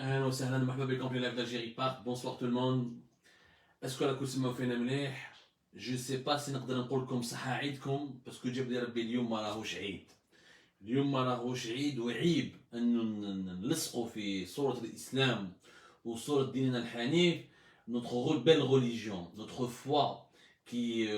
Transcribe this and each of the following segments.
اهلا وسهلا ومرحبا بكم في لايف d'Algérie Park. Bonsoir tout le monde. اسكو راكم تسمعوا فينا مليح؟ جو سي با سي نقدر نقول لكم صحة عيدكم باسكو جاب لي ربي اليوم ما راهوش عيد. اليوم ما راهوش عيد وعيب انه نلصقوا في صورة الاسلام وصورة ديننا الحنيف notre belle religion, notre foi qui est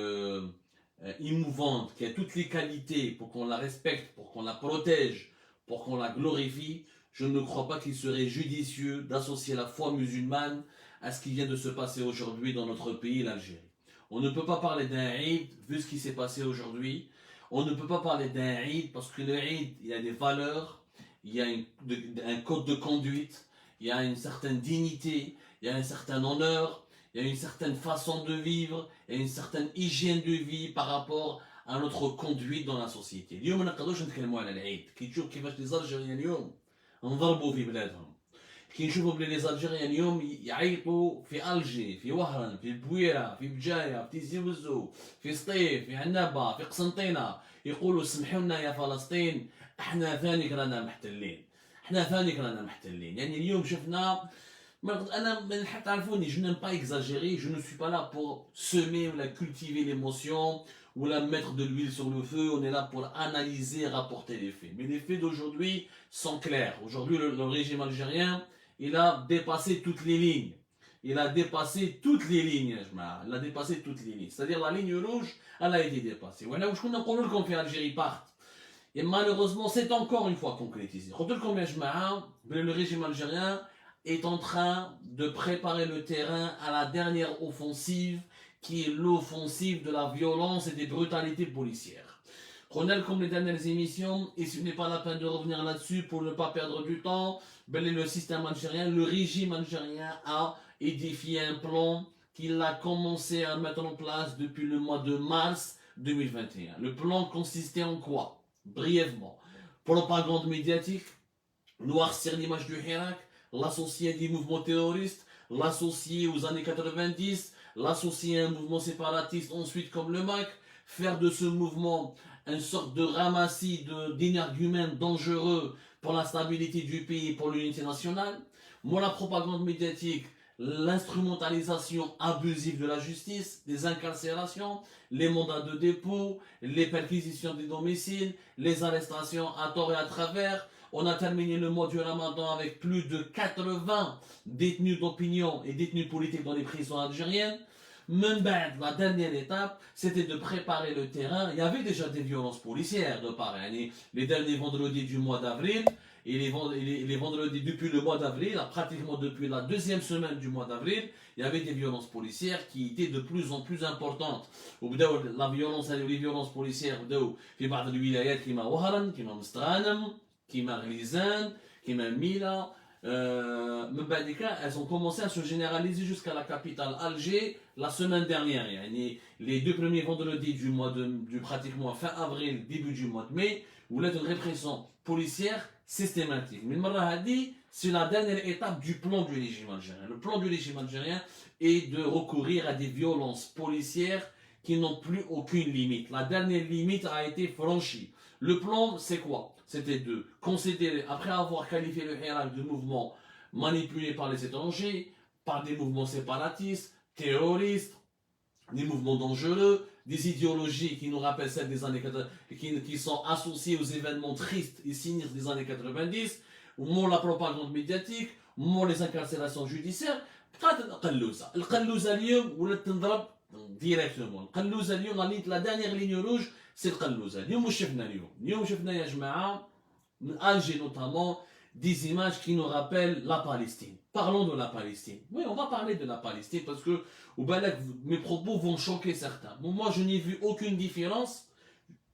émouvante, qui a toutes les qualités pour qu'on la respecte, pour qu'on la protège, pour qu'on la glorifie. Je ne crois pas qu'il serait judicieux d'associer la foi musulmane à ce qui vient de se passer aujourd'hui dans notre pays, l'Algérie. On ne peut pas parler d'un Eid vu ce qui s'est passé aujourd'hui. On ne peut pas parler d'un Eid parce que le Eid, il y a des valeurs, il y a un code de conduite, il y a une certaine dignité, il y a un certain honneur, il y a une certaine façon de vivre, il y a une certaine hygiène de vie par rapport à notre conduite dans la société. اليوم ما نقدروش نتكلموا على العيد كي تشوف كيفاش لي زالجيريان اليوم انضربوا في بلادهم كي نشوفوا بلي لي زالجيريان اليوم يعيطوا في الجي في وهران في بويره في بجايه في تيزي وزو في سطيف في عنابه في قسنطينه يقولوا سمحوا لنا يا فلسطين احنا ثانيك رانا محتلين احنا ثانيك رانا محتلين يعني اليوم شفنا انا تعرفوني je n'aime pas exagérer, je ne suis pas là pour semer ou la cultiver l'émotion ou la mettre de l'huile sur le feu, on est là pour analyser, rapporter les faits. Mais les faits d'aujourd'hui sont clairs. Aujourd'hui, le régime algérien, il a dépassé toutes les lignes. Il a dépassé toutes les lignes, il a dépassé toutes les lignes. C'est-à-dire la ligne rouge, elle a été dépassée. Voilà, je connais encore qu'on fait Algérie part. Et malheureusement, c'est encore une fois concrétisé. Le régime algérien est en train de préparer le terrain à la dernière offensive qui est l'offensive de la violence et des brutalités policières. Ronald, comme les dernières émissions, et ce n'est pas la peine de revenir là-dessus pour ne pas perdre du temps, le système algérien, le régime algérien a édifié un plan qu'il a commencé à mettre en place depuis le mois de mars 2021. Le plan consistait en quoi? Brièvement, propagande médiatique, noircir l'image du Hirak, l'associer à des mouvements terroristes, l'associer aux années 90, l'associer à un mouvement séparatiste ensuite comme le MAC, faire de ce mouvement une sorte de ramassis d'énergumènes dangereux pour la stabilité du pays et pour l'unité nationale. Moi, la propagande médiatique, l'instrumentalisation abusive de la justice, des incarcérations, les mandats de dépôt, les perquisitions des domiciles, les arrestations à tort et à travers. On a terminé le mois du Ramadan avec plus de 80 détenus d'opinion et détenus politiques dans les prisons algériennes. Même la dernière étape, c'était de préparer le terrain. Il y avait déjà des violences policières de part. Les derniers vendredis du mois d'avril et les vendredis depuis le mois d'avril, pratiquement depuis la deuxième semaine du mois d'avril, il y avait des violences policières qui étaient de plus en plus importantes. La violence et les violences policières, في بعض الولايات كما وهران كما مستغانم كما غليزان كما ميلا elles ont commencé à se généraliser jusqu'à la capitale Alger la semaine dernière. Les deux premiers vendredis du pratiquement fin avril, début du mois de mai, où il y a une répression policière systématique. Mais c'est la dernière étape du plan du régime algérien. Le plan du régime algérien est de recourir à des violences policières qui n'ont plus aucune limite. La dernière limite a été franchie. Le plan, c'est quoi? C'était de considérer, après avoir qualifié le Hirak de mouvement manipulé par les étrangers, par des mouvements séparatistes, terroristes, des mouvements dangereux, des idéologies qui nous rappellent celles des années 80, qui sont associées aux événements tristes et sinistres des années 90, ou la propagande médiatique, ou les incarcérations judiciaires. القلوزة اليوم ولا تنضرب ديريكتومون. القلوزة اليوم la dernière ligne rouge, c'est القلوزة. اليوم شفنا يا جماعة من Alger notamment des images qui nous rappellent la Palestine. Parlons de la Palestine. Oui, on va parler de la Palestine parce que mes propos vont choquer certains. Bon, moi, je n'ai vu aucune différence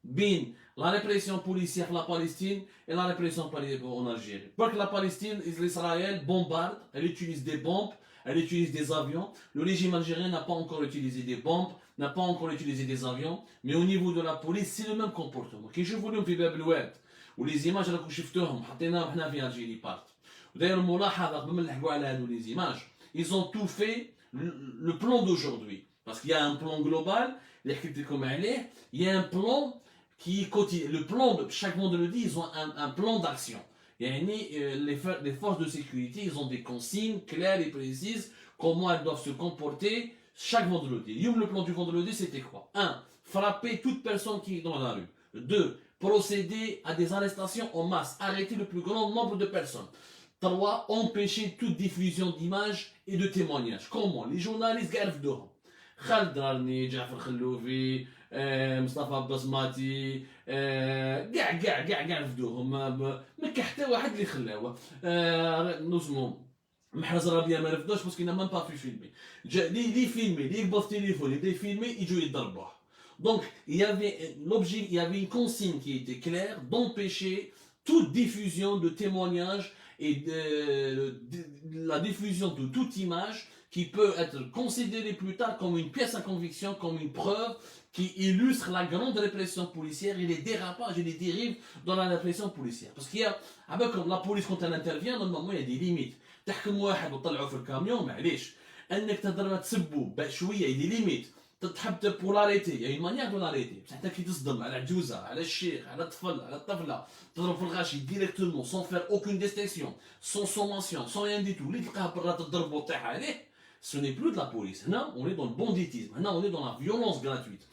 entre la répression policière de la Palestine et la répression en Algérie. Parce que la Palestine, l'Israël bombarde, elle utilise des bombes, elle utilise des avions. Le régime algérien n'a pas encore utilisé des bombes, n'a pas encore utilisé des avions, mais au niveau de la police, c'est le même comportement. Quand je voulais في باب الواد ولي زيماج راكم شفتوهم حطيناهم حنا في الجيري بارت وداير الملاحظه قبل ما نلحقوا على هادو لي زيماج ils ont tout fait le plan d'aujourd'hui parce qu'il y a un plan global اللي حكيت لكم عليه il y a un plan qui le plan de chaque vendredi ils ont un plan d'action Les forces de sécurité, ils ont des consignes claires et précises comment elles doivent se comporter chaque vendredi. Le plan du vendredi, c'était quoi? 1. Frapper toute personne qui est dans la rue. 2. Procéder à des arrestations en masse. Arrêter le plus grand nombre de personnes. 3. Empêcher toute diffusion d'images et de témoignages. Comment? Les journalistes gardent dehors. خالد راني جعفر خلوفي مصطفى بصماتي كاع رفدوهم ما كان حتى واحد اللي خلاوه نسمو محرز ربيع ما رفدوش باسكو n'a même pas pu filmer لي فيلمي لي يقبض تليفون لي فيلمي يجوا يضربوه. Donc il y avait une consigne qui était claire d'empêcher toute diffusion de témoignages et la diffusion de toute image qui peut être considérée plus tard comme une pièce à conviction, comme une preuve qui illustre la grande répression policière et les dérapages et les dérives dans la répression policière. Parce qu'il y a, comme la police quand elle intervient, normalement il y a des limites. تحكم واحد وتطلعه في الكاميون معليش انك تهضر تسبو شويه يدي ليميت تحب pour l'arrêter. Il y a une manière de l'arrêter. بصح حتى كي تصدم على عجوزه على الشيخ على الطفل على الطفله تضرب في الغاشي directement sans faire aucune distinction, sans sommation, sans rien du tout. اللي تلقاه برا تضرب وتطيح عليه. Ce n'est plus de la police. Là, on est dans le banditisme. Là, on est dans la violence gratuite.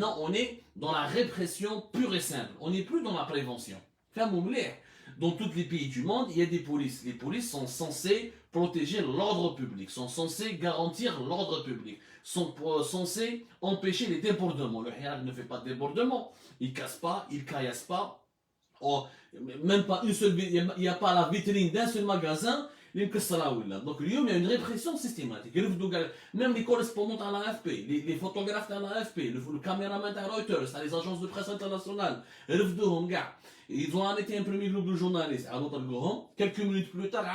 Là, on est dans la répression pure et simple. On n'est plus dans la prévention. Dans tous les pays du monde, il y a des polices. Les polices sont censées protéger l'ordre public, sont censées garantir l'ordre public, sont censées empêcher les débordements. Le Hirak ne fait pas de débordement. Il ne casse pas, il ne caillasse pas. Oh, même pas une seule, il n'y a pas la vitrine d'un seul magasin. Donc il y a une répression systématique. Même les correspondants à l'AFP, les photographes à l'AFP, le caméraman à Reuters, les agences de presse internationales, ils ont arrêté un premier groupe de journalistes à notre grand. Quelques minutes plus tard,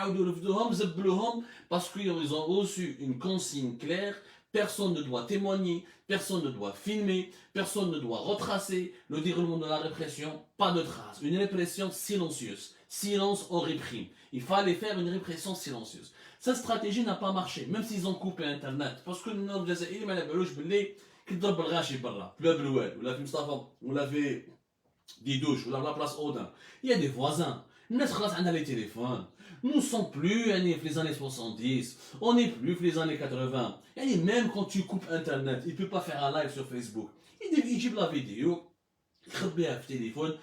parce qu'ils ont reçu une consigne claire. Personne ne doit témoigner, personne ne doit filmer, personne ne doit retracer le déroulement de la répression, pas de traces. Une répression silencieuse. Silence, on réprime. Il fallait faire une répression silencieuse. Cette stratégie n'a pas marché, même s'ils ont coupé Internet. Parce que nous, les Jazaïriens, ما نعملوش باللي كيضرب الغاشي برا، بلا بالواد، ولا في مصطفى، ولا في دي دوش، ولا la place Odin. Il y a des voisins. الناس خلاص عندها les téléphones. Nous ne sommes plus les années 70, on n'est plus les années 80. Et même quand tu coupes Internet, il ne peut pas faire un live sur Facebook. Il dit la vidéo, il fait le téléphone,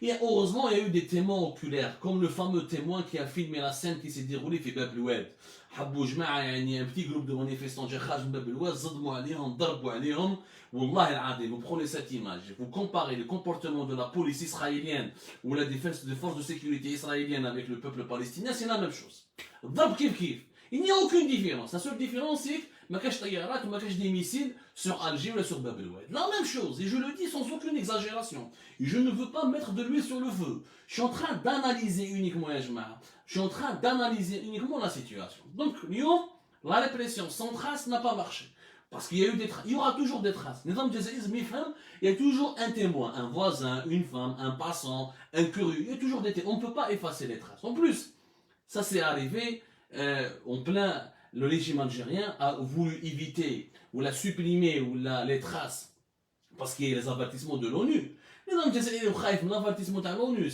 et heureusement, il y a eu des témoins oculaires, comme le fameux témoin qui a filmé la scène qui s'est déroulée في باب الواد. حبوا جماعة يعني un petit groupe de manifestants جا خارج من باب الواد صدموا عليهم ضربوا عليهم والله العظيم. Vous prenez cette image, vous comparez le comportement de la police israélienne ou la défense des forces de sécurité israéliennes avec le peuple palestinien, c'est la même chose. ضرب كيف كيف. Il n'y a aucune différence. La seule différence c'est ما كاش طيارات وما كاش des missiles sur Alger ou sur Bab el-Oued. La même chose, et je le dis sans aucune exagération. Et je ne veux pas mettre de l'huile sur le feu. Je suis en train d'analyser uniquement je suis en train d'analyser uniquement la situation. Donc, la répression sans trace n'a pas marché. Parce qu'il y a eu des traces. Il y aura toujours des traces. Il y a toujours un témoin, un voisin, une femme, un passant, un curieux. Il y a toujours des témoins. On ne peut pas effacer les traces. En plus, ça s'est arrivé en plein. Le régime algérien a voulu éviter ou la supprimer ou les traces parce qu'il y a les avertissements de l'ONU. Les Algériens ont l'avertissement de l'ONU.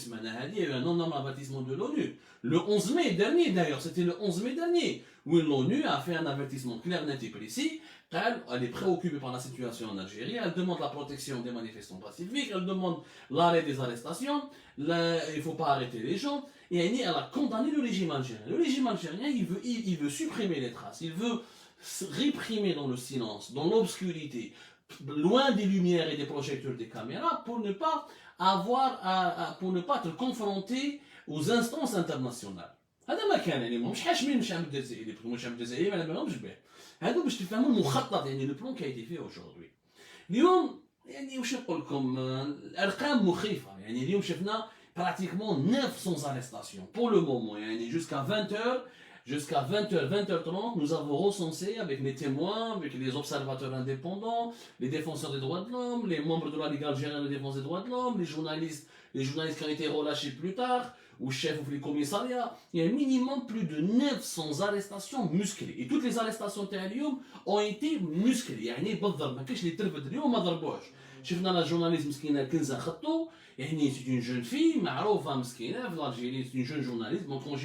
Il y a eu un non avertissement de l'ONU. Le 11 mai dernier d'ailleurs, c'était le 11 mai dernier, où l'ONU a fait un avertissement clair, net et précis. Elle est préoccupée par la situation en Algérie, elle demande la protection des manifestants pacifiques, elle demande l'arrêt des arrestations, il ne faut pas arrêter les gens. Et elle a condamné le régime algérien. Le régime algérien, il veut supprimer les traces, il veut réprimer dans le silence, dans l'obscurité, loin des lumières et des projecteurs des caméras, pour ne pas être confronté aux instances internationales. هذا ما كان يعني مش حاشمين الشعب الجزائري الشعب الجزائري ما بالهمش به. هذا باش تفهموا المخطط يعني لو بلان كي ايتي فيه aujourd'hui. اليوم يعني واش نقول لكم الارقام مخيفه يعني اليوم شفنا pratiquement 900 arrestations pour le moment. Jusqu'à 20h, 20h30, nous avons recensé avec les témoins, avec les observateurs indépendants, les défenseurs des droits de l'homme, les membres de la Ligue algérienne de défense des droits de l'homme, les journalistes qui ont été relâchés plus tard, ou chefs ou les commissariats. Il y a un minimum plus de 900 arrestations musclées. Et toutes les arrestations تاعهم ont été musclées. يعني بالضرب ما كاينش اللي ترفد اليوم ما ضربوش. شفنا لا جورناليست مسكينه كنزه خطو C'est une jeune fille, معروفة مسكينة في l'Algérie, c'est une jeune journaliste. Bon, quand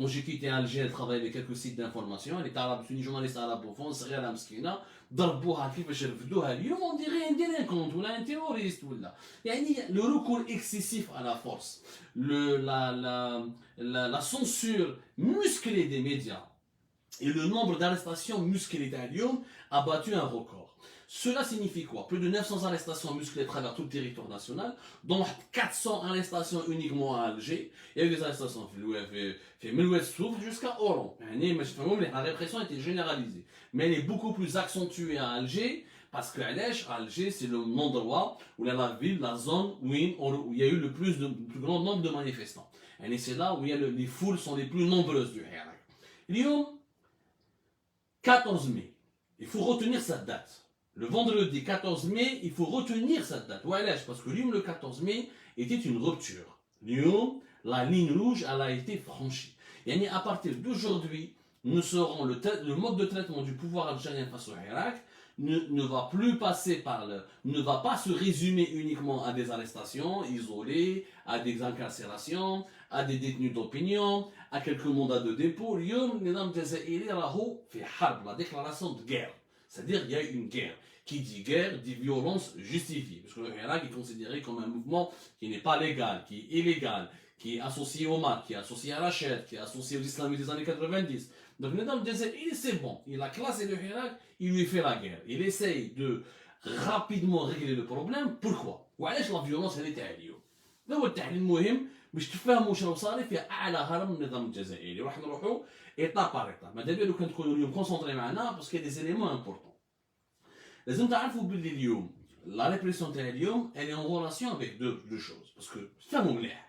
j'ai quitté Alger, elle travaillait avec quelques sites d'information. Elle est arabe, c'est une journaliste arabophone, صغيرة مسكينة. ضربوها كيفاش رفدوها اليوم on dirait un délinquant ولا un terroriste ولا. Le recours excessif à la force, la censure musclée des médias et le nombre d'arrestations musclées d'Alium a battu un record. Cela signifie quoi? Plus de 900 arrestations musclées à travers tout le territoire national, dont 400 arrestations uniquement à Alger. Il y a eu des arrestations fait Melouet Souf jusqu'à Oran. La répression était généralisée. Mais elle est beaucoup plus accentuée à Alger, parce que Alger, c'est le endroit où la ville, la zone où il y a eu le plus grand nombre de manifestants. Et c'est là où les foules sont les plus nombreuses du Hirak. Il y a 14 mai. Il faut retenir cette date. Le vendredi 14 mai, il faut retenir cette date. Parce que le 14 mai était une rupture. La ligne rouge, elle a été franchie. Et à partir d'aujourd'hui, nous saurons le mode de traitement du pouvoir algérien face au Hirak ne va plus passer ne va pas se résumer uniquement à des arrestations isolées, à des incarcérations, à des détenus d'opinion, à quelques mandats de dépôt. La déclaration de guerre. C'est-à-dire qu'il y a une guerre. Qui dit guerre, dit violence justifiée. Parce que le Hirak est considéré comme un mouvement qui n'est pas légal, qui est illégal, qui est associé au MAC, qui est associé à la Ched, qui est associé aux islamistes des années 90. Donc Nedam Jazairi, c'est bon. Il a classé le Hirak, il lui fait la guerre. Il essaye de rapidement régler le problème. Pourquoi? وعلاش la violence elle est عليه. ده هو التحليل المهم باش تفهموا شنو صار في اعلى هرم من النظام الجزائري. راح نروحوا ايطاب بار ايطاب. ماذا بيا لو كان تكونوا اليوم كونسونطري معنا باسكو دي زيليمون امبورطون. لازم تعرفوا باللي اليوم la répression تاع اليوم elle est en relation avec deux choses parce que تفهموا مليح.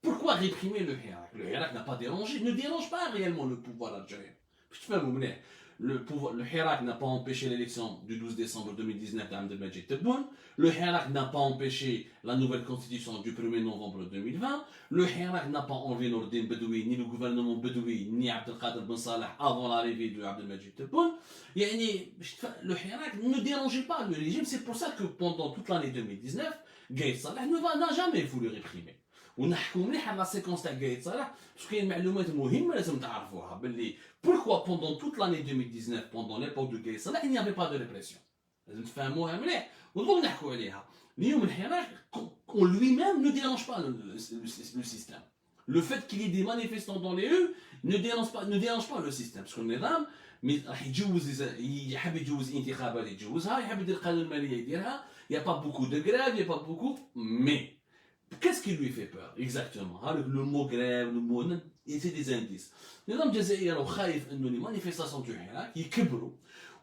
Pourquoi réprimer le Hirak? Le Hirak n'a pas dérangé, ne dérange pas réellement le pouvoir algérien. Le Hirak n'a pas empêché l'élection du 12 décembre 2019 d'Abdelmajid Tebboune. Le Hirak n'a pas empêché la nouvelle constitution du 1er novembre 2020. Le Hirak n'a pas enlevé Nourdine Bedoui, ni le gouvernement Bedoui, ni Abdelkader Ben Salah avant l'arrivée de Abdelmajid Tebboune. Le Hirak ne dérangeait pas le régime. C'est pour ça que pendant toute l'année 2019, Gaïd Salah n'a jamais voulu réprimer. ونحكوا مليح على لا سيكونس تاع قايد صالح باسكو كاين معلومات مهمه لازم تعرفوها باللي pourquoi pendant toute l'année 2019 pendant l'époque de قايد صالح il n'y avait pas de répression لازم تفهموها مليح ودغيا نحكوا عليها اليوم الحراك on lui-même ne dérange pas le système. Le fait qu'il y ait des manifestants dans les rues ne dérange pas le système parce que النظام راح يحب يجوز انتخابات يجوزها يحب يدير القانون الماليه يديرها il y a pas beaucoup de grève il y a pas beaucoup mais qu'est-ce qui lui fait peur exactement? Le mot grève, le mot. C'est des indices. النظام الجزائري راه خايف انه لي مانيفيستاسيون تاع الحراك يكبروا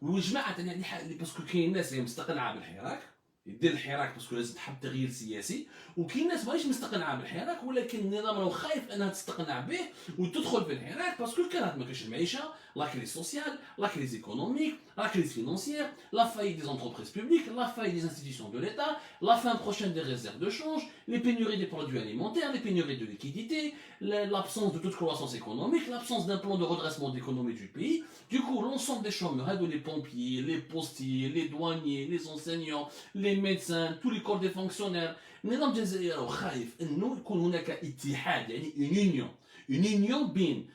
والجماعه تاع باسكو كاين ناس اللي مستقنعه بالحراك يدير الحراك باسكو لازم تحب تغيير سياسي وكاين ناس ماهيش مستقنعه بالحراك ولكن النظام راه خايف انها تستقنع به وتدخل في الحراك باسكو كانت ما كاينش المعيشه لا كريز سوسيال لا كريز ايكونوميك لا كريز فينانسيير لا faillite des entreprises publiques la faillite des institutions de l'État la fin prochaine des réserves de change les pénuries des produits alimentaires les pénuries de liquidités l'absence de toute croissance économique l'absence d'un plan de redressement de l'économie du pays du coup l'ensemble des chômeurs les pompiers les postiers les douaniers les enseignants les médecins tous les corps des fonctionnaires النظام الجزائري خايف انه يكون هناك اتحاد يعني une union بين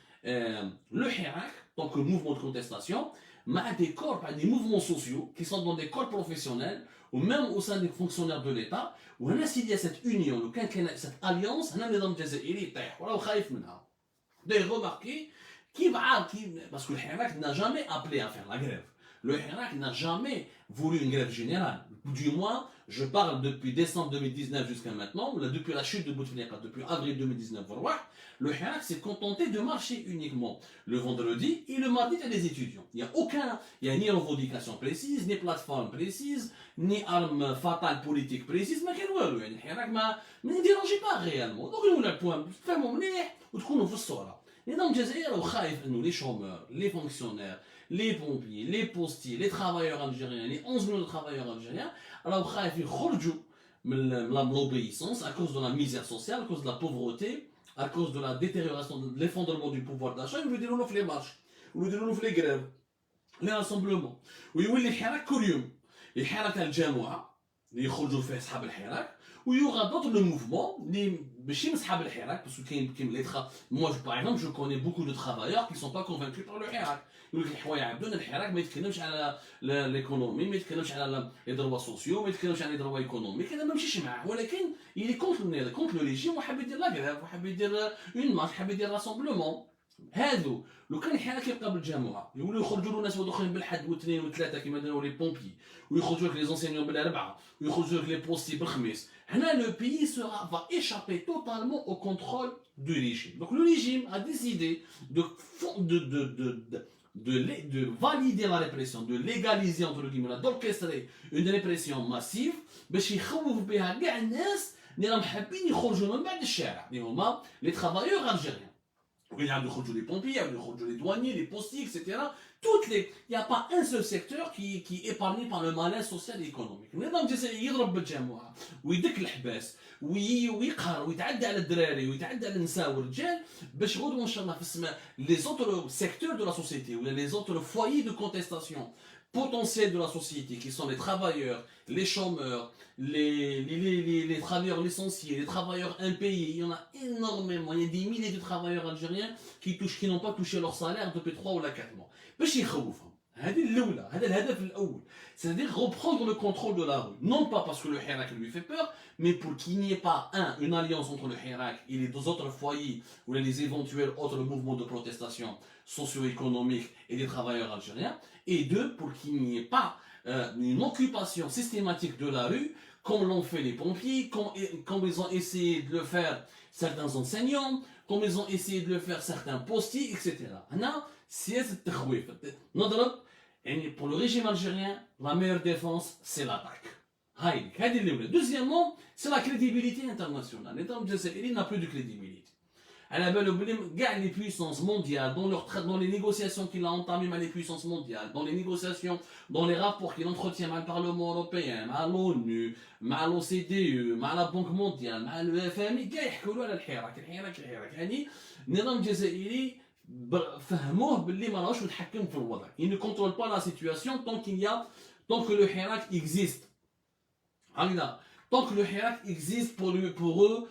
le Hirak tant que mouvement de contestation مع des corps des mouvements sociaux qui sont dans des corps professionnels ou même au sein des fonctionnaires de l'État وهنا s'il y a cette union كان cette alliance هنا النظام الجزائري يطيح وراه خايف منها. D'ailleurs remarquez parce que le Hirak n'a jamais appelé à faire la grève. Le Hirak n'a jamais voulu une grève générale. Du moins, je parle depuis décembre 2019 jusqu'à maintenant, depuis la chute de Bouteflika, depuis avril 2019, le Hirak s'est contenté de marcher uniquement le vendredi et le mardi, il y a des étudiants. Il n'y a ni revendication précise, ni plateforme précise, ni arme fatale politique précise, mais le Hirak ne dérangeait pas réellement. Donc, il y a un point, faites-moi مليح وتكونوا في الصورة. النظام الجزائري خايف انه les chômeurs, les fonctionnaires, les pompiers, les postiers, les travailleurs algériens, les 11 millions de travailleurs algériens, alors خايف يخرجوا من l'obéissance à cause de la misère sociale, à cause de la pauvreté, à cause de la détérioration, de l'effondrement du pouvoir d'achat, ils يديروا له في les marches, يديروا له في les grèves, les rassemblements. ويولي الحراك كل يوم. الحراك تاع الجامعة اللي يخرجوا فيه اصحاب الحراك، ويوغا دوطر لو موفمون اللي ماشي من اصحاب الحراك، باسكو كاين لي موا باغ اكزومبل جو كوني بوكو دو ترافايور كي سون با كونفانكو بار لو حراك، يقول لك الحوايج عبدون الحراك ما يتكلمش على ليكونومي، ما يتكلمش على لي دروا سوسيو، ما يتكلمش على لي دروا ايكونوميك، انا ما نمشيش معاه، ولكن يلي كونت لو ريجيم وحاب يدير لا غريف وحاب يدير اون مارش، حاب يدير راسومبلومون. هادو لو كان الحراك يبقى بالجامعه يولوا يخرجوا له ناس اخرين بالحد واثنين وثلاثه كيما داروا لي بومبي، ويخرجوا لك لي زونسينيون بالاربعه، ويخرجوا لك لي بوستي بالخميس، هنا لو بيي سورا va échapper totalement au contrôle du régime. Donc le régime a décidé de valider la répression, de légaliser entre guillemets, d'orchestrer une répression massive باش يخوف بها كاع الناس اللي راهم حابين يخرجوا من بعد الشارع، اللي هما لي travailleurs algériens. Il y a les pompiers, les douaniers, les postiers, etc. Il n'y a pas un seul secteur qui est épargné par le malaise social et économique. النظام الجزائري يضرب بالجامعة ويدك الحباس ويقهر ويتعدى على الدراري ويتعدى على النساء والرجال باش غدوة ان شاء الله في السماء les autres secteurs de la société ou les autres foyers de contestation potentiels de la société qui sont les travailleurs, les chômeurs, les travailleurs licenciés, les travailleurs impayés. Il y en a énormément, il y a des milliers de travailleurs algériens qui n'ont pas touché leur salaire depuis 3 ou 4 mois. باش يخوفهم. هذه الأولى، هذا الهدف الأول. C'est-à-dire reprendre le contrôle de la rue. Non pas parce que le Hirak lui fait peur, mais pour qu'il n'y ait pas une alliance entre le Hirak et les deux autres foyers ou les éventuels autres mouvements de protestation socio-économiques et des travailleurs algériens. Et deux, pour qu'il n'y ait pas une occupation systématique de la rue, comme l'ont fait les pompiers, comme ils ont essayé de le faire certains enseignants, comme ils ont essayé de le faire certains postiers, etc. هنا سياسة التخويف. نضرب يعني pour le régime algérien, la meilleure défense, c'est l'attaque. هذه الأولى. Deuxièmement, c'est la crédibilité internationale. L'État algérien n'a plus de crédibilité. على بالو بلي كاع لي puissances mondiales dans les négociations qu'il a entamées avec les puissances mondiales, dans les négociations, dans les rapports qu'il entretient avec le Parlement européen, avec l'ONU, avec l'OCDE, avec la Banque mondiale, avec le FMI, كاع يحكوا له على الحراك. يعني النظام الجزائري فهموه باللي ما راهوش متحكم في الوضع. Il ne contrôle pas la situation tant que le Hirak existe. Tant que le Hirak existe pour eux,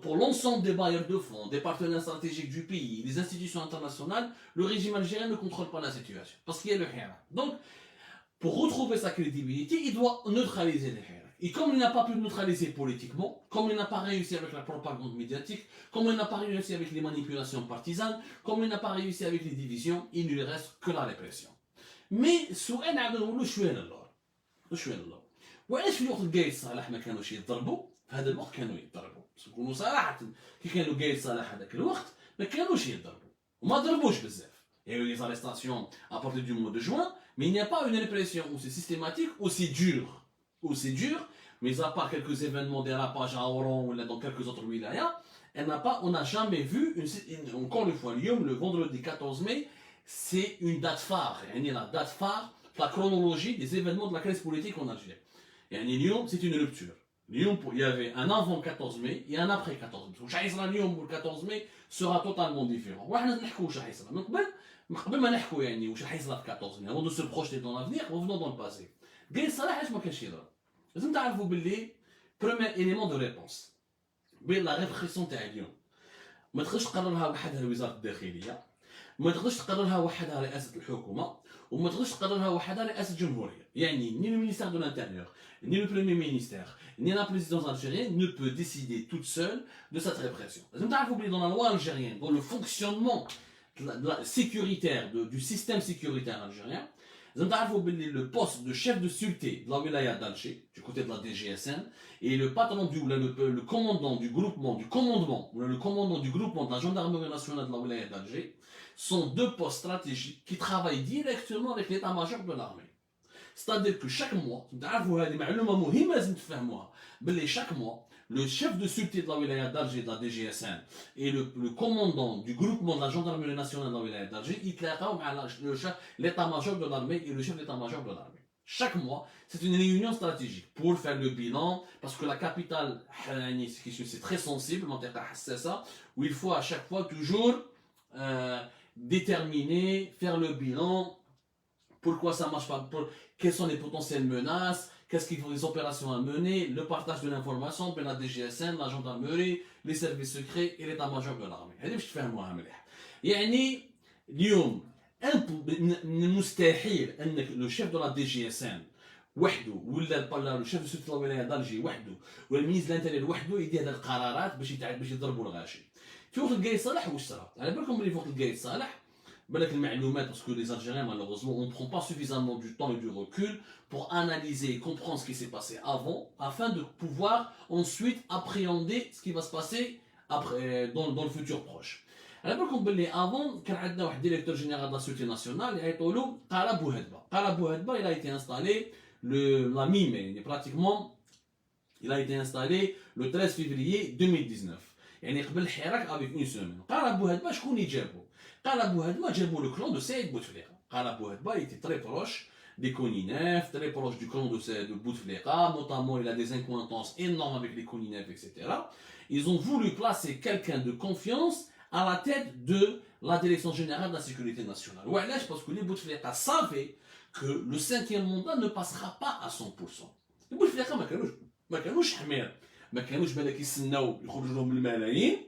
pour l'ensemble des bailleurs de fonds, des partenaires stratégiques du pays, des institutions internationales, le régime algérien ne contrôle pas la situation. Parce qu'il y a le Hirak. Donc, pour retrouver sa crédibilité, il doit neutraliser le Hirak. Et comme il n'a pas pu le neutraliser politiquement, comme il n'a pas réussi avec la propagande médiatique, comme il n'a pas réussi avec les manipulations partisanes, comme il n'a pas réussi avec les divisions, il ne lui reste que la répression. Mais, السؤال عاد نقولوا شويه للور. وعلاش في الوقت قايد صالح ما كانوش يضربوا؟ في هذا الوقت كانوا يضربوا. نكونوا صراحه كي كانوا قايد صالح هذاك الوقت ما كانوش يضربوا وما ضربوش بزاف. Il y a eu des arrestations à partir du mois de juin, mais il n'y a pas une répression aussi systématique, aussi dure, mais à part quelques événements dérapage à Oran ou dans quelques autres wilayas, on n'a jamais vu, encore une fois, le vendredi 14 mai, c'est une date phare, la date phare, la chronologie des événements de la crise politique en Algérie. اليوم c'est une rupture. اليوم il y avait un avant 14 mai et un après 14 mai. واش حيصرى اليوم بال 14 mai sera totalement différent. وحنا نحكوا واش حيصرى من قبل ما نحكوا يعني واش حيصرى في 14 mai. Avant de se projeter dans l'avenir, revenons dans le passé. قايد صلاح علاش ما كانش يضرب؟ لازم تعرفوا باللي premier élément de réponse بين لا ريبريسيون تاع اليوم ما تقدرش تقررها وحدها وزارة الداخلية، ما تقدرش تقررها وحدها رئاسة الحكومة، وما تقدرش تقررها وحدها رئاسة الجمهورية. يعني ni le ministère de l'Intérieur, ni le Premier ministère, ni la présidence algérienne ne peut décider toute seule de cette répression. لازم تعرفوا بلي dans la loi algérienne, dans le fonctionnement sécuritaire du système sécuritaire algérien, لازم تعرفوا بلي le poste de chef de sûreté de la wilaya d'Alger, du côté de la DGSN, et le patron le commandant du groupement, le commandant du groupement de la gendarmerie nationale de la wilaya d'Alger, sont deux postes stratégiques qui travaillent directement avec l'état-major de l'armée. C'est-à-dire que chaque mois, chaque mois, le chef de sûreté de la wilaya d'Alger, de la DGSN, et le commandant du groupement de la gendarmerie nationale de la wilaya d'Alger, ils travaillent avec l'état-major de l'armée et le chef d'état-major de l'armée. Chaque mois, c'est une réunion stratégique pour faire le bilan, parce que la capitale, c'est très sensible, où il faut à chaque fois toujours déterminer, faire le bilan, pourquoi ça marche pas, quelles sont les potentielles menaces, qu'est-ce qu'il faut, les opérations à mener, le partage de l'information entre la DGSN, la gendarmerie, les services secrets et l'état-major de l'armée. هذه باش تفهموها مليح. يعني اليوم من المستحيل انك لو شيف دو لا دي جي اس ان وحده ولا لو شيف دو سلطه الولايه دالجي وحده ولا المينيس الانتيريور وحده يدير هذه القرارات باش يضربوا الغاشي. في وقت القايد صالح واش صرا؟ على بالكم بلي في وقت القايد صالح بالك المعلومات parce que les Algériens malheureusement on ne prend pas suffisamment du temps et du recul pour analyser et comprendre ce qui s'est passé avant afin de pouvoir ensuite appréhender ce qui va se passer après dans le futur proche. على بالكم باللي افون كان عندنا واحد ديريكتور جينيرال دو لا سيكوريتي ناسيونال يعيطوا له قال بوهدبه. قال بوهدبه il a été installé la mi-mai يعني pratiquement il a été installé le 13 février 2019 يعني قبل الحراك avec une semaine. قال بوهدبه شكون اللي جابو؟ قال بوهدبه جابوا le clan de Saïd Bouteflika. قال بوهدبه il était très proche des Koninef, très proche du clan de Bouteflika, notamment il a des accointances énormes avec les Koninef, etc. Ils ont voulu placer quelqu'un de confiance à la tête de la direction générale de la sécurité nationale. Ouais, parce que les Bouteflika savaient que le 5e mandat ne passera pas à 100%. Les Bouteflika ما كانوش حمير، ما كانوش بالك يستناو يخرجوا لهم الملايين،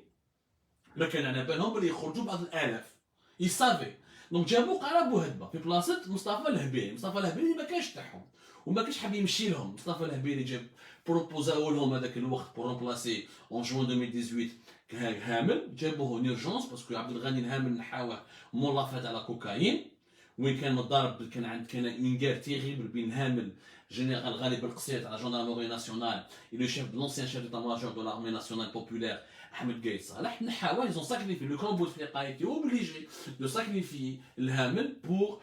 ما كان على بالهم بلي يخرجوا بعض الالاف. يسافي دونك جابوا قال بوهدبه في بلاصه مصطفى الهبيلي. مصطفى الهبيلي ما كانش تاعهم وما كانش حاب يمشي لهم. مصطفى الهبيلي جاب بروبوزاو لهم هذاك الوقت بور رومبلاسي اون جوان 2018 هامل. جابوه نيرجونس باسكو عبد الغني الهامل نحاوه مولافات على كوكايين وين كان متضارب. كان اون غير تيغيبل بين هامل جنرال غالب القصيط على جندرموري ناسيونال et le chef de l'ancien chef d'état-major de l'armée nationale populaire Ahmed Gaïd Salah. Ils ont sacrifié, le clan Bouteflika a été obligé de sacrifier le Hamel pour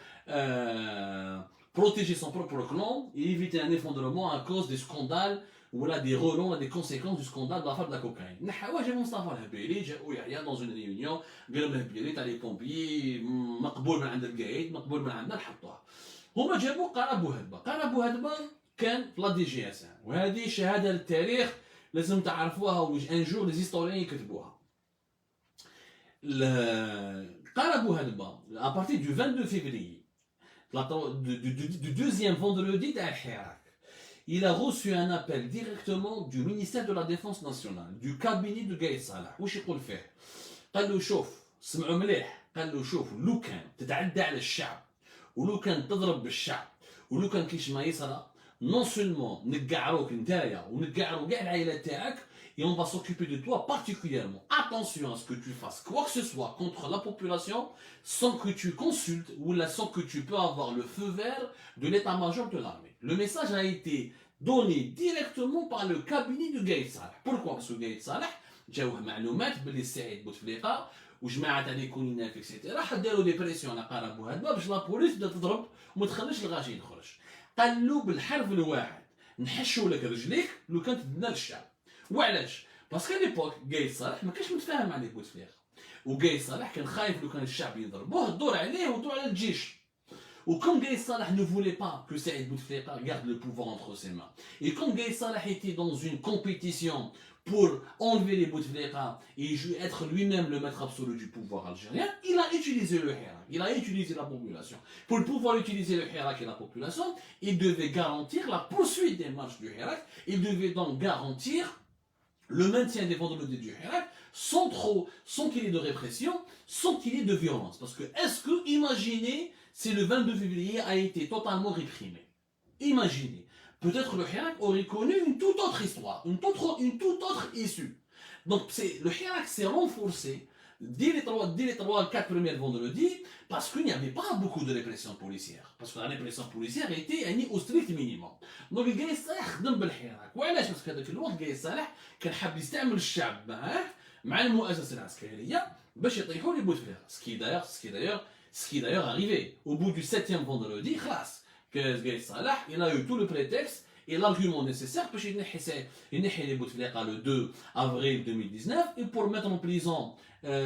protéger son propre clan et éviter un effondrement à cause des scandales ou là, des relents, des conséquences du scandale de l'affaire de la cocaïne. J'ai Mustafa al-Habili, j'ai Yahya dans une réunion, قال al-Habili, t'as les pompiers, مقبول من عند القايد، مقبول من عندنا نحطوها. هما جابوا قال بوهدبه. قال بوهدبه كان في لا دي جي اس ان وهذه شهاده للتاريخ لازم تعرفوها وان جور لي زيستوريين يكتبوها. قال بوهدبه à partir du 22 février du deuxième vendredi تاع الحراك il a reçu un appel directement du ministère de la Défense nationale du cabinet de Gaïd Salah. واش يقول فيه؟ قال له شوف سمعوا مليح. قال له شوف لو كان تتعدى على الشعب ولو كان تضرب بالشعب ولو كان كاش ما يصرى non seulement نقعروك نتايا ونقعرو كاع العائله تاعك et on va s'occuper de toi particulièrement. Attention à ce que tu fasses quoi que ce soit contre la population sans que tu consultes ou sans que tu peux avoir le feu vert de l'état-major de l'armée. Le message a été donné directement par le cabinet de Gaïd Salah. Pourquoi? Parce que Gaïd Salah جاوه معلومات باللي سعيد بوتفليقه وجماعه تاع لي كونيناف اكسيتيرا حداروا دي بريسيون على قرا بوهدبه باش لابوليس تبدا تضرب وما تخليش الغاشي يخرج. قال له بالحرف الواحد نحشوا لك رجليك لو كانت تدنا للشعب. وعلاش؟ باسكو ليبوك قايد صالح ما كانش متفاهم مع لي بوتفليقه وقايد صالح كان خايف لو كان الشعب يضربوه الدور عليه والدور على الجيش. Ou comme Gaïd Salah ne voulait pas que Saïd Bouteflika garde le pouvoir entre ses mains, et comme Gaïd Salah était dans une compétition pour enlever les Bouteflika et être lui-même le maître absolu du pouvoir algérien, il a utilisé le Hirak, il a utilisé la population. Pour pouvoir utiliser le Hirak et la population, il devait garantir la poursuite des marches du Hirak, il devait donc garantir le maintien des vendredis du Hirak sans qu'il y ait de répression, sans qu'il y ait de violence. Parce que, est-ce que, imaginez, si le 22 février a été totalement réprimé. Imaginez. Peut-être le Hirak aurait connu une toute autre histoire, une toute autre issue. Donc le Hirak s'est renforcé dès les 4 premiers vendredis parce qu'il n'y avait pas beaucoup de répression policière. Parce que la répression policière était au strict minimum. Donc Gaïd Salah خدم بالحراك. وعلاش؟ باسكو هذاك الوقت Gaïd Salah كان حاب يستعمل الشعب معاه مع المؤسسة العسكرية باش يطيحوا لي بوتفليقه. Ce qui d'ailleurs arrivé. Au bout du 7e vendredi, Gaïd Salah, il a eu tout le prétexte et l'argument nécessaire pour qu'il n'ait les Bouteflika le 2 avril 2019 et pour mettre en prison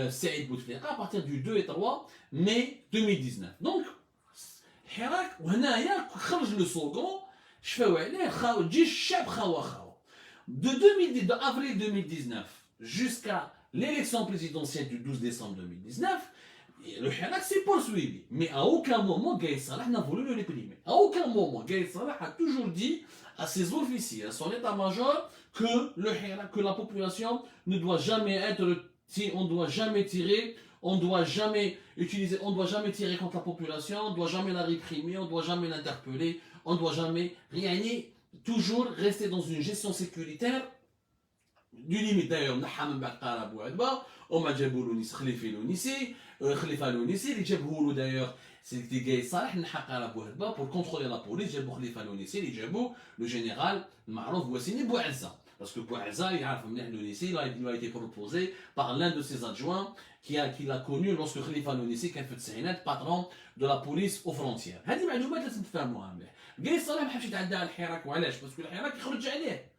Saïd Bouteflika à partir du 2 et 3 mai 2019. Donc, Hirak, وهنايا خرج le slogan شفاو عليه تجي الشعب خاوة. De avril 2019 jusqu'à l'élection présidentielle du 12 décembre 2019, Le Hirak s'est poursuivi, mais à aucun moment Gaïd Salah n'a voulu le réprimer. À aucun moment Gaïd Salah a toujours dit à ses officiers, à son état-major, que le Hirak, que la population ne doit jamais être, on ne doit jamais tirer, on ne doit jamais utiliser, on ne doit jamais tirer contre la population, on ne doit jamais la réprimer, on ne doit jamais l'interpeller, on ne doit jamais rien, toujours rester dans une gestion sécuritaire du limite. D'ailleurs, Nahaman Bakara Bouadba, Oma Djaboulounis, Khalifa Lounisi, les Djabouloulou d'ailleurs, c'était Gaïd Salah, Nahakara Bouadba, pour contrôler la police, Djabou Khalifa Lounisi, les Djabou, le général Marouf Bouassini Bouazza. Parce que Bouazza, il a été proposé par l'un de ses adjoints qui l'a connu lorsque Khalifa Lounisi, qui a fait Sahinat, patron de la police aux frontières. هذه معلومات لازم تفهموها مليح. Gaïd Salah ما حبش يتعدى على الحراك وعلاش؟ باسكو الحراك يخرج عليه.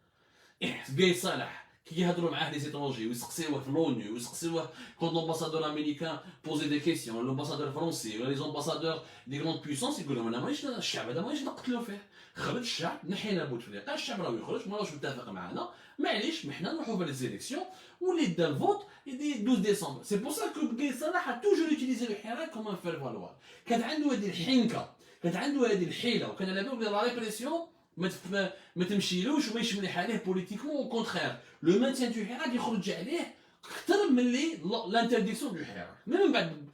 Gaïd Salah qui يهضروا معاه les étrangers ويسقسيوه في l'ONU ويسقسيوه quand l'ambassadeur américain posait des questions, l'ambassadeur français ولا les ambassadeurs des grandes puissances يقول لهم انا مانيش الشعب هذا مانيش نقتلوا فيه. خرج الشعب نحينا بوتفليقه الشعب راه يخرج ما راهوش متفق معنا معليش حنا نروحوا في ليزيليكسيون واللي دا الفوت يدي 12 ديسمبر. سي بور سا كو Gaïd Salah a toujours utilisé le Hirak comme un faire valoir. كانت عنده هذه الحنكه كانت عنده هذه الحيله وكان على بالو لا ريبريسيون ما تمشيلوش وما يشملح عليه بوليتيكمون او كونترير لو مانتيان دو حراك يخرج عليه اكثر من لي لانترديكسيون دو حراك. من بعد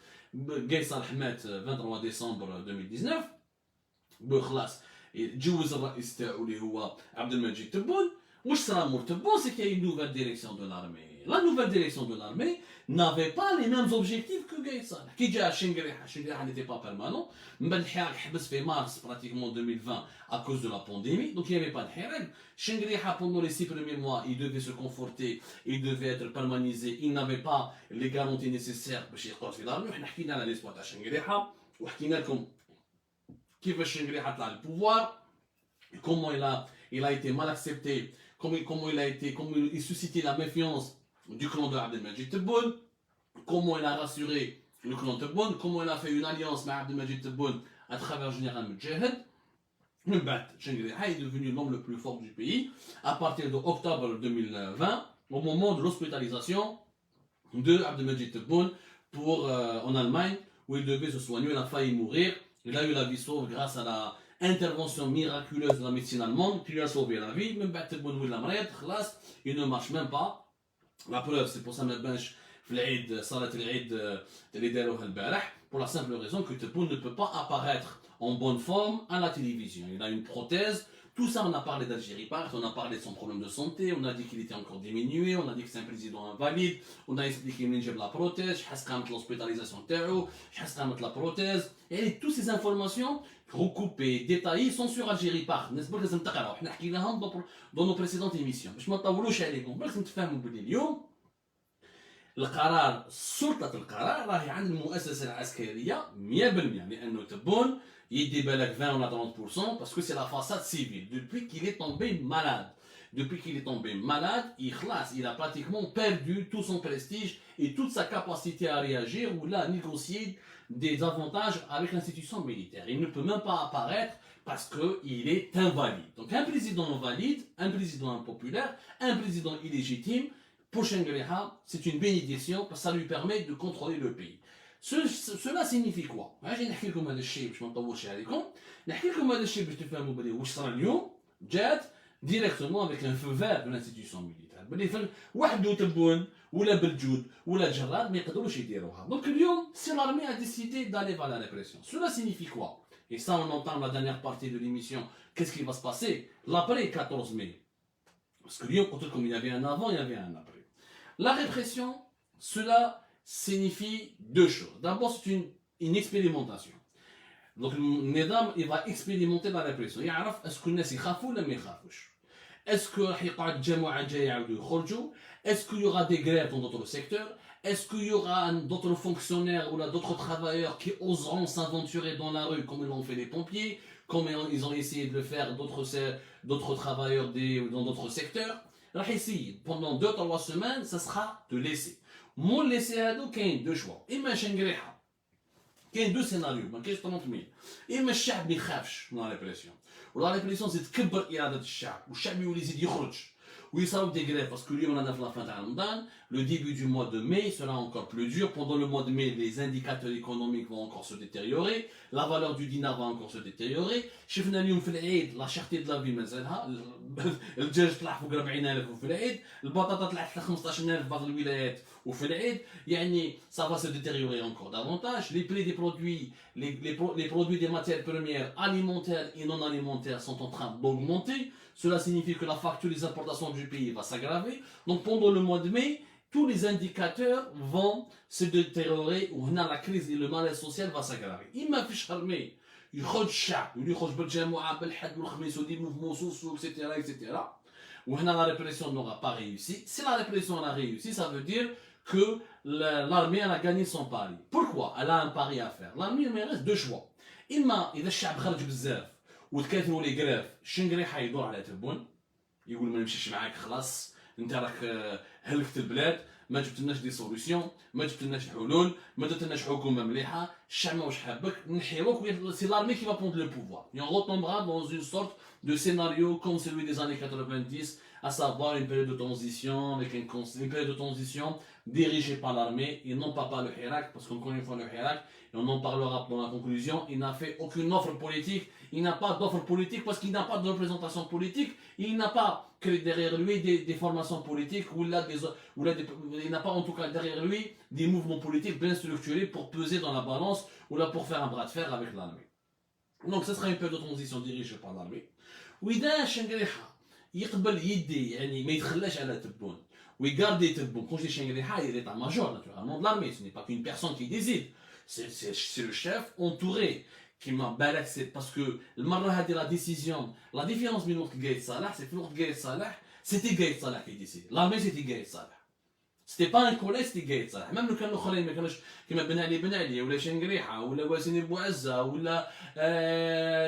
Gaïd Salah مات 23 ديسمبر 2019 خلاص تجوز الرئيس تاعو اللي هو عبد المجيد تبون. واش صرا مور تبون سي كاين نوفال ديريكسيون دو لارمي. لا نوفال ديريكسيون دو لارمي n'avait pas les mêmes objectifs que Gaïd Salah. كي جا شنقريحه n'était pas permanent. من بعد الحراك حبس في مارس pratiquement 2020 à cause de la pandémie. Donc il n'y avait pas de حراك. شنقريحه pendant les 6 premiers mois il devait se conforter, il devait être permanisé, il n'avait pas les garanties nécessaires باش يقعد في دارنا. وحنا حكينا على ليسبوا تاع شنقريحه وحكينا لكم كيفاش شنقريحه طلع البوفوار, comment il a été mal accepté, comment il suscitait la méfiance du clan de Abdelmajid Tebboune, comment il a rassuré le clan Tebboune, comment il a fait une alliance avec Abdelmajid Tebboune à travers le général Mujahid. Le Bat Chengriha est devenu l'homme le plus fort du pays à partir d'octobre 2020, au moment de l'hospitalisation de Abdelmajid Tebboune en Allemagne, où il devait se soigner. Il a failli mourir. Il a eu la vie sauve grâce à la intervention miraculeuse de la médecine allemande qui lui a sauvé la vie. Même Tebboune ou il ne marche même pas. La preuve, c'est pour ça que bench Salat al-Eid pour la simple raison que Tebboune ne peut pas apparaître en bonne forme à la télévision. Il a une prothèse. Tout ça, on a parlé d'Algérie Part, on a parlé de son problème de santé, on a dit qu'il était encore diminué, on a dit que c'est un président invalide, on a expliqué la prothèse, l'hospitalisation terreau, la prothèse, et toutes ces informations recoupées, détaillées sont sur Algérie Part. N'est-ce pas que c'est un dans nos précédentes émissions. Je ne m'attends عليكم بس نتفاهموا باللي اليوم القرار سلطة القرار راهي عند المؤسسة العسكرية 100% لأنه تبون يدي بالك 20 ولا 30% parce que c'est la façade civile. Depuis qu'il est tombé malade, il a pratiquement perdu tout son prestige et toute sa capacité à réagir ou à négocier des avantages avec l'institution militaire. Il ne peut même pas apparaître parce qu'il est invalide. Donc un président invalide, un président impopulaire, un président illégitime, pour Chengriha, c'est une bénédiction parce que ça lui permet de contrôler le pays. Cela signifie quoi? Je نحكي لكم هذا الشيء باش ما نطولش عليكم. نحكي لكم هذا الشيء باش تفهموا بلي واش صرا اليوم جات directement avec un feu vert de l'institution militaire. بلي وحده تبون ولا بالجود ولا جراد ما يقدروش يديروها. Donc اليوم si l'armée a décidé d'aller vers la répression. Cela signifie quoi? Et ça on entend la dernière partie de l'émission. Qu'est-ce qui va se passer l'après 14 mai? Parce que اليوم قلت لكم il y avait un avant, il y avait un après. La répression, cela signifie deux choses. D'abord, c'est une expérimentation. Donc, le Nidam, il va expérimenter la répression. Il يعرف est-ce que الناس يخافوا ولا ما يخافوش. Est-ce que راح يقعد جماعة جاية يعاودوا يخرجوا. Est-ce qu'il y aura des grèves dans d'autres secteurs. Est-ce qu'il y aura d'autres fonctionnaires ou d'autres travailleurs qui oseront s'aventurer dans la rue comme l'ont fait les pompiers, comme ils ont essayé de le faire d'autres travailleurs dans d'autres secteurs. راح يسيي pendant 2-3 semaines ça sera de laisser. مول laisser هادو كاين دو شوا. اما شنقريحه كاين دو سيناريو ما كاينش 30 اما الشعب ما يخافش من لا ريبريسيون ولا ريبريسيون زيد تكبر اراده الشعب والشعب يولي يزيد يخرج ويصاوب دي غريف باسكو اليوم رانا في لافان تاع رمضان Le début du mois de mai sera encore plus dur. Pendant le mois de mai, les indicateurs économiques vont encore se détériorer. La valeur du dinar va encore se détériorer. شفنا اليوم في العيد لا شارتي دو لا في مازالها. الدجاج طلع فوق 40,000 وفي العيد. البطاطا طلعت ل 15,000 في بعض الولايات وفي العيد. يعني ça va se détériorer encore davantage. Les prix des produits, les produits des matières premières alimentaires et non alimentaires sont en train d'augmenter. Cela signifie que la facture des importations du pays va s'aggraver. Donc pendant le mois de mai, tous les indicateurs vont se détériorer وهنا la crise et le malaise social va s'aggraver. إما في شهر ماي يخرج الشعب واللي يخرج بالجماعة بالحد والخميس ودي موفمون سوسو etc etc. وهنا la répression n'aura pas réussi. Si la répression a réussi, ça veut dire que l'armée a gagné son pari. Pourquoi? Elle a un pari à faire. L'armée, il reste deux choix. إما إذا الشعب خرج بزاف وتكاثروا لي غراف الشنقريحة يدور على تبون يقول ما نمشيش معاك خلاص انت راك هلكت البلاد ما جبتلناش دي سوليسيون ما جبتلناش حلول ما درتلناش حكومه مليحه الشعب ماهوش حابك نحيوك سي لارمي qui va prendre le pouvoir et on retombera dans une sorte de scénario comme celui des années 90 à savoir une période de transition avec une période de transition dirigée par l'armée et non pas par le Hirak parce qu'encore une fois le Hirak et on en parlera dans la conclusion, il n'a fait aucune offre politique, il n'a pas d'offre politique parce qu'il n'a pas de représentation politique, il n'a pas derrière lui des formations politiques, il n'a pas en tout cas derrière lui des mouvements politiques bien structurés pour peser dans la balance ou là pour faire un bras de fer avec l'armée. Donc ce sera une période de transition dirigée par l'armée. وإذا شنقريحة يقبل يدي يعني ما يتخلاش على تبون ويغاردي تبون كون شنقريحة il est l'état-major naturellement de l'armée, ce n'est pas qu'une personne qui décide. C'est le chef entouré qui m'a balak, c'est parce que la décision, la différence entre Gaïd Salah, c'est que Gaïd Salah, c'était Gaïd Salah qui décide. L'armée c'était Gaïd Salah. C'était pas un collège, c'était Gaïd Salah. Même le cas de Khalid, كما بن علي ولا شنقريحة ولا واسين بوعزة ولا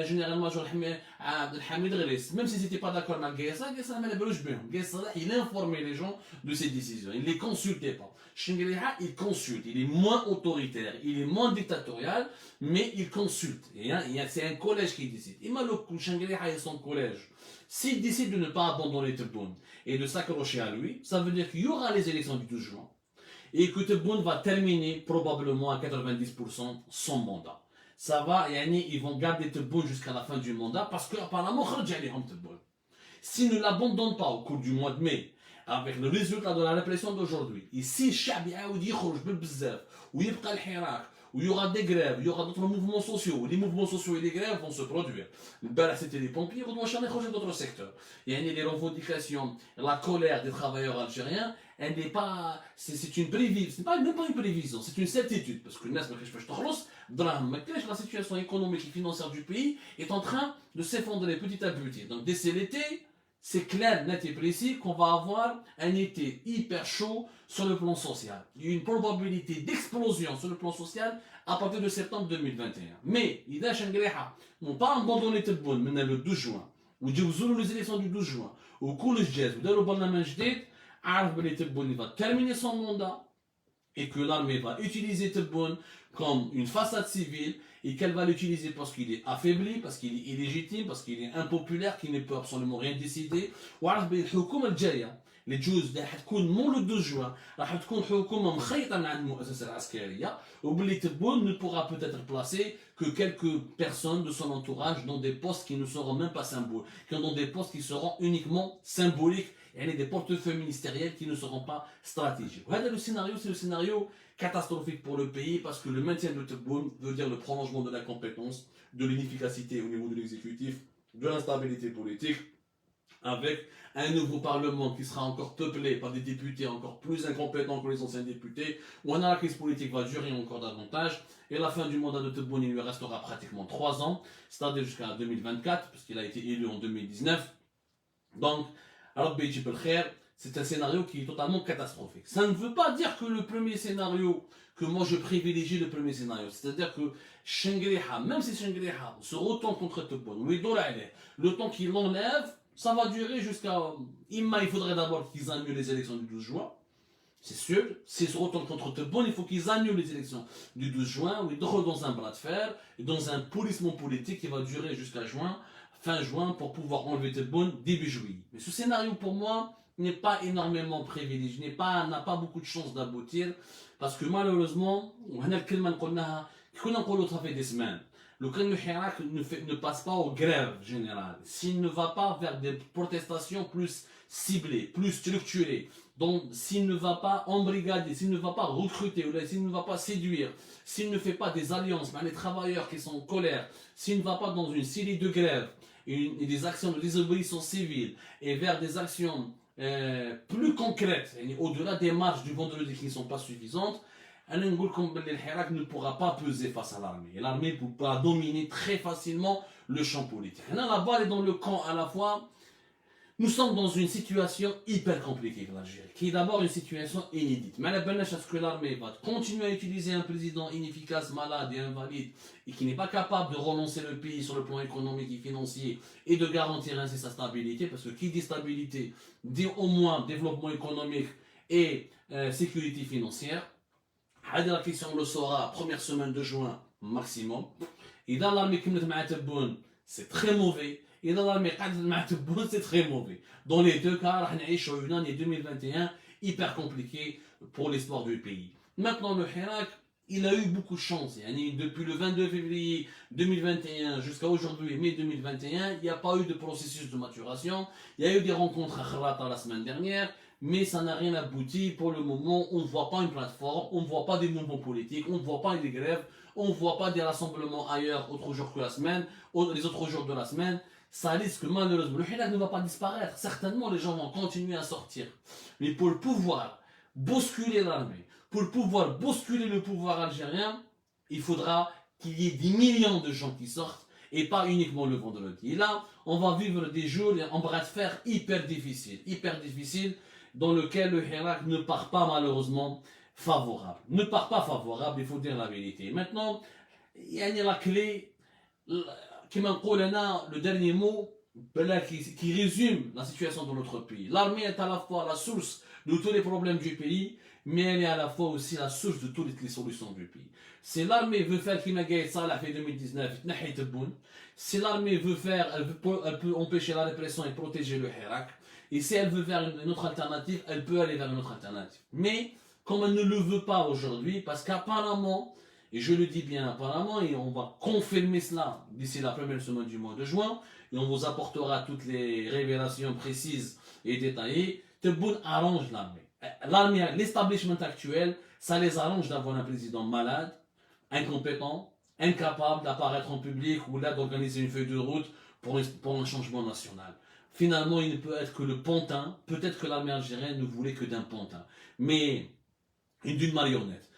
général major عبد الحميد غريس, même s'ils n'étaient pas d'accord avec Gaïd Salah, Gaïd Salah ما لبلوش بهم. Gaïd Salah, il informait les gens de ses décisions, il les consultait pas. Shingriha, il consulte, il est moins autoritaire, il est moins dictatorial, mais il consulte. C'est un collège qui décide. Imagine que Shingriha est son collège. S'il décide de ne pas abandonner Tebboune et de s'accrocher à lui, ça veut dire qu'il y aura les élections du 12 juin et que Tebboune va terminer probablement à 90% son mandat. Ça va, ils vont garder Tebboune jusqu'à la fin du mandat parce qu'apparemment, Tebboune. S'ils ne l'abandonnent pas au cours du mois de mai, avec le résultat de la répression d'aujourd'hui, et si الشعب يعاود يخرج بالبزاف ويبقى الحراك où il y aura des grèves, il y aura d'autres mouvements sociaux, les mouvements sociaux et les grèves vont se produire. C'était les pompiers, ou d'autres secteurs. Et les revendications, la colère des travailleurs algériens, elle n'est pas, c'est une prévision, c'est pas même pas une prévision, c'est une certitude, parce que la situation économique et financière du pays est en train de s'effondrer petit à petit. Donc dès l'été, c'est clair, net et précis qu'on va avoir un été hyper chaud sur le plan social. Il y a une probabilité d'explosion sur le plan social à partir de septembre 2021. Mais, إذا شنقريحة n'ont pas abandonné Tebboune من le 12 juin, وجوزوا les élections du 12 juin, وكل جاز وداروا برنامج جديد, عارف بلي Tebboune va terminer son mandat et que l'armée va utiliser Tebboune comme une façade civile et qu'elle va l'utiliser parce qu'il est affaibli, parce qu'il est illégitime, parce qu'il est impopulaire, qu'il ne peut absolument rien décider. وعرف بلي الحكومة الجاية اللي تجوز راح تكون مو le 12 juin راح تكون حكومة مخيطة من عند المؤسسة العسكرية وبلي Tebboune ne pourra peut-être placer que quelques personnes de son entourage dans des postes qui ne seront même pas symboliques, dans des postes qui seront uniquement symboliques, et des portefeuilles ministériels qui ne seront pas stratégiques. Le scénario, c'est le scénario catastrophique pour le pays parce que le maintien de Tebboune veut dire le prolongement de la compétence, de l'inefficacité au niveau de l'exécutif, de l'instabilité politique, avec un nouveau parlement qui sera encore peuplé par des députés encore plus incompétents que les anciens députés, où la crise politique va durer encore davantage, et la fin du mandat de Tebboune, il lui restera pratiquement 3 ans, c'est-à-dire jusqu'à 2024, puisqu'il a été élu en 2019. Donc, alors c'est un scénario qui est totalement catastrophique. Ça ne veut pas dire que le premier scénario, que moi je privilégie le premier scénario, c'est-à-dire que Shengriha, même si Shengriha se retourne contre Tebboune, le temps qu'il l'enlève, ça va durer jusqu'à... Il faudrait d'abord qu'ils annulent les élections du 12 juin. C'est sûr, s'ils se retournent contre Tebboune, il faut qu'ils annulent les élections du 12 juin, ou ils dorment dans un bras de fer, dans un polissement politique qui va durer jusqu'à juin, fin juin, pour pouvoir enlever Tebboune début juillet. Mais ce scénario, pour moi, n'est pas énormément privilégié, n'a pas beaucoup de chances d'aboutir, parce que malheureusement, ça fait des semaines, le Hirak ne passe pas aux grèves générales, s'il ne va pas vers des protestations plus ciblées, plus structurées, donc s'il ne va pas embrigader, s'il ne va pas recruter, s'il ne va pas séduire, s'il ne fait pas des alliances avec les travailleurs qui sont en colère, s'il ne va pas dans une série de grèves et des actions de désobéissance civile et vers des actions plus concrètes, au-delà des marges du vendredi qui ne sont pas suffisantes, le Hirak ne pourra pas peser face à l'armée. Et l'armée pourra dominer très facilement le champ politique. La balle est dans le camp à la fois. Nous sommes dans une situation hyper compliquée, l'Algérie, qui est d'abord une situation inédite. Mais est-ce que l'armée va continuer à utiliser un président inefficace, malade et invalide, et qui n'est pas capable de relancer le pays sur le plan économique et financier, et de garantir ainsi sa stabilité, parce que qui dit stabilité, dit au moins développement économique et sécurité financière. La question, on le saura, première semaine de juin maximum. Et dans l'armée, c'est très mauvais. Et dans l'armée, c'est très mauvais. Dans les deux cas, on a une année 2021 hyper compliquée pour l'histoire du pays. Maintenant, le Hirak, il a eu beaucoup de chance. Depuis le 22 février 2021 jusqu'à aujourd'hui, mai 2021, il n'y a pas eu de processus de maturation. Il y a eu des rencontres à Kharata la semaine dernière, mais ça n'a rien abouti. Pour le moment, on ne voit pas une plateforme, on ne voit pas des mouvements politiques, on ne voit pas des grèves, on ne voit pas des rassemblements ailleurs, autres jours que la semaine, les autres jours de la semaine. Ça risque malheureusement, le Hirak ne va pas disparaître. Certainement, les gens vont continuer à sortir. Mais pour pouvoir bousculer l'armée, pour pouvoir bousculer le pouvoir algérien, il faudra qu'il y ait des millions de gens qui sortent et pas uniquement le vendredi. Et là, on va vivre des jours en bras de fer hyper difficiles, dans lequel le Hirak ne part pas malheureusement favorable. Ne part pas favorable, il faut dire la vérité. Maintenant, il y a la clé, qui le dernier mot qui résume la situation de notre pays. L'armée est à la fois la source de tous les problèmes du pays, mais elle est à la fois aussi la source de toutes les solutions du pays. Si l'armée veut faire Kima Gaït Salah en 2019, si l'armée veut faire, elle peut empêcher la répression et protéger le Hirak. Et si elle veut faire une autre alternative, elle peut aller vers une autre alternative. Mais comme elle ne le veut pas aujourd'hui, parce qu'apparemment, et je le dis bien apparemment, et on va confirmer cela d'ici la première semaine du mois de juin, et on vous apportera toutes les révélations précises et détaillées, Tebboune arrange l'armée. L'armée, l'establishment actuel, ça les arrange d'avoir un président malade, incompétent, incapable d'apparaître en public ou là d'organiser une feuille de route pour un changement national. Finalement, il ne peut être que le pantin. Peut-être que l'armée algérienne ne voulait que d'un pantin, mais d'une marionnette.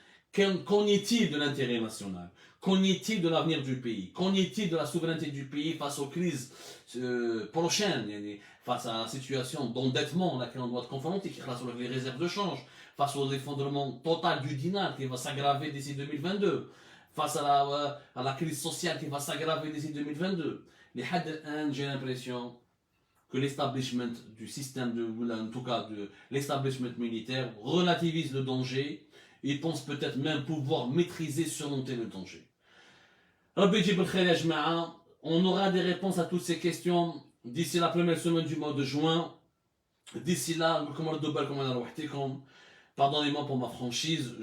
Qu'en est-il de l'intérêt national? Qu'en est-il de l'avenir du pays? Qu'en est-il de la souveraineté du pays face aux crises prochaines, face à la situation d'endettement à laquelle on doit être confronté, qui sur les réserves de change, face au effondrement total du dinar qui va s'aggraver d'ici 2022, face à la crise sociale qui va s'aggraver d'ici 2022. J'ai l'impression que l'establishment du système, en tout cas de l'establishment militaire, relativise le danger. Il pense peut-être même pouvoir maîtriser, surmonter le danger. On aura des réponses à toutes ces questions d'ici la première semaine du mois de juin. D'ici là, pardonnez-moi pour ma franchise,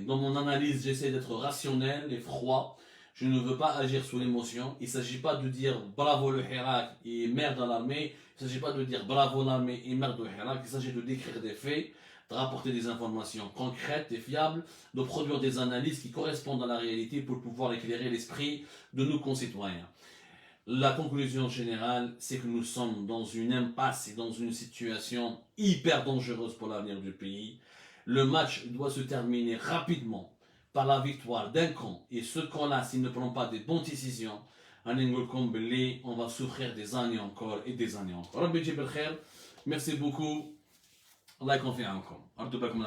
dans mon analyse, j'essaie d'être rationnel et froid. Je ne veux pas agir sous l'émotion. Il ne s'agit pas de dire bravo le Hirak et merde à l'armée. Il ne s'agit pas de dire bravo l'armée et merde au Hirak. Il s'agit de décrire des faits, de rapporter des informations concrètes et fiables, de produire des analyses qui correspondent à la réalité pour pouvoir éclairer l'esprit de nos concitoyens. La conclusion générale, c'est que nous sommes dans une impasse et dans une situation hyper dangereuse pour l'avenir du pays. Le match doit se terminer rapidement par la victoire d'un camp. Et ce camp-là, s'il ne prend pas de bonnes décisions, on va souffrir des années encore et des années encore. Merci beaucoup. Allah confie encore.